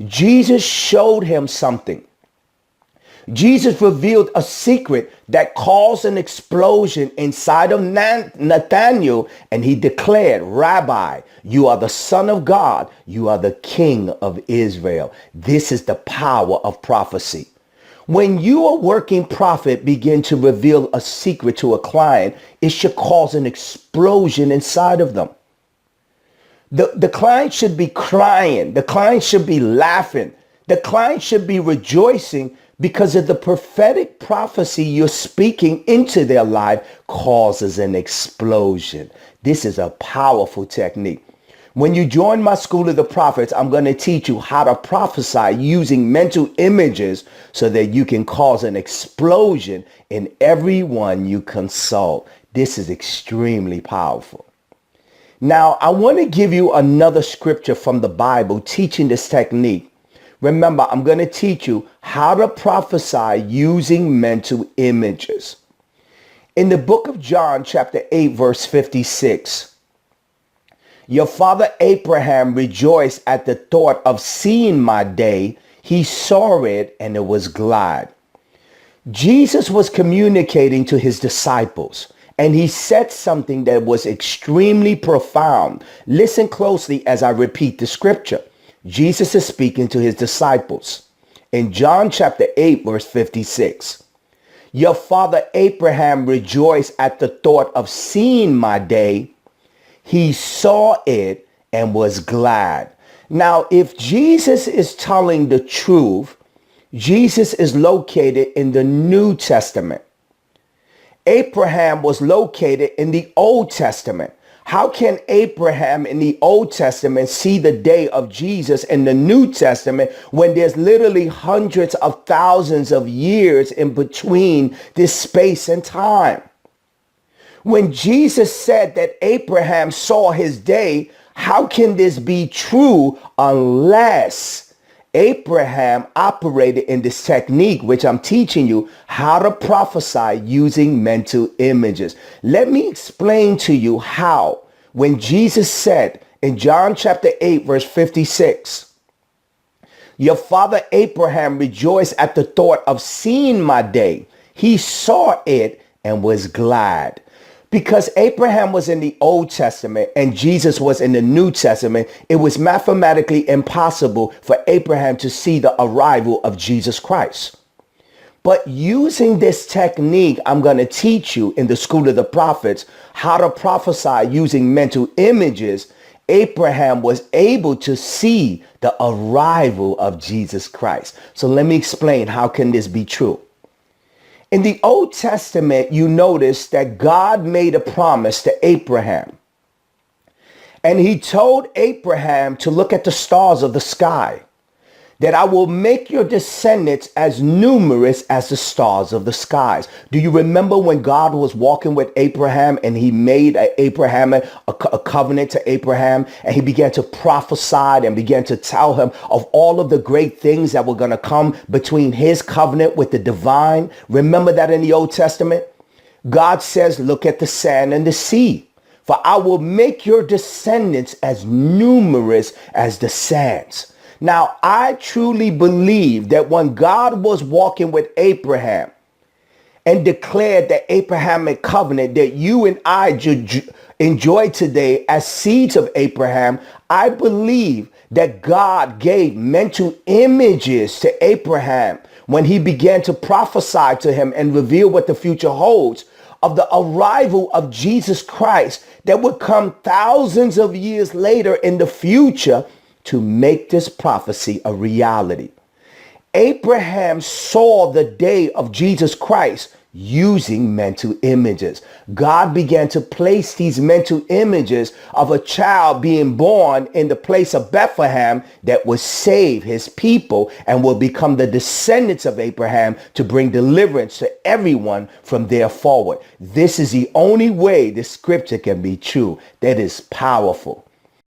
Jesus showed him something. Jesus revealed a secret that caused an explosion inside of Nathanael, and he declared, Rabbi, you are the Son of God. You are the King of Israel. This is the power of prophecy. When you, a working prophet, begin to reveal a secret to a client, it should cause an explosion inside of them. The client should be crying. The client should be laughing. The client should be rejoicing because of the prophetic prophecy you're speaking into their life causes an explosion. This is a powerful technique. When you join my School of the Prophets, I'm going to teach you how to prophesy using mental images so that you can cause an explosion in everyone you consult. This is extremely powerful. Now, I want to give you another scripture from the Bible teaching this technique. Remember, I'm going to teach you how to prophesy using mental images. In the book of John, chapter 8, verse 56, your father Abraham rejoiced at the thought of seeing my day. He saw it and it was glad. Jesus was communicating to his disciples, and he said something that was extremely profound. Listen closely as I repeat the scripture. Jesus is speaking to his disciples. In John chapter 8, verse 56, your father Abraham rejoiced at the thought of seeing my day. He saw it and was glad. Now, if Jesus is telling the truth, Jesus is located in the New Testament. Abraham was located in the Old Testament. How can Abraham in the Old Testament see the day of Jesus in the New Testament when there's literally hundreds of thousands of years in between this space and time? When Jesus said that Abraham saw his day, how can this be true unless Abraham operated in this technique, which I'm teaching you how to prophesy using mental images? Let me explain to you how. When Jesus said in John chapter 8, verse 56, your father Abraham rejoiced at the thought of seeing my day. He saw it and was glad. Because Abraham was in the Old Testament and Jesus was in the New Testament, it was mathematically impossible for Abraham to see the arrival of Jesus Christ. But using this technique, I'm going to teach you in the School of the Prophets how to prophesy using mental images. Abraham was able to see the arrival of Jesus Christ. So let me explain, how can this be true? In the Old Testament, you notice that God made a promise to Abraham. And he told Abraham to look at the stars of the sky, that I will make your descendants as numerous as the stars of the skies. Do you remember when God was walking with Abraham and he made a covenant to Abraham, and he began to prophesy and began to tell him of all of the great things that were going to come between his covenant with the divine? Remember that in the Old Testament? God says, look at the sand and the sea, for I will make your descendants as numerous as the sands. Now, I truly believe that when God was walking with Abraham and declared the Abrahamic covenant that you and I enjoy today as seeds of Abraham, I believe that God gave mental images to Abraham when he began to prophesy to him and reveal what the future holds of the arrival of Jesus Christ that would come thousands of years later in the future to make this prophecy a reality. Abraham saw the day of Jesus Christ using mental images. God began to place these mental images of a child being born in the place of Bethlehem that would save his people and will become the descendants of Abraham to bring deliverance to everyone from there forward. This is the only way this scripture can be true. That is powerful.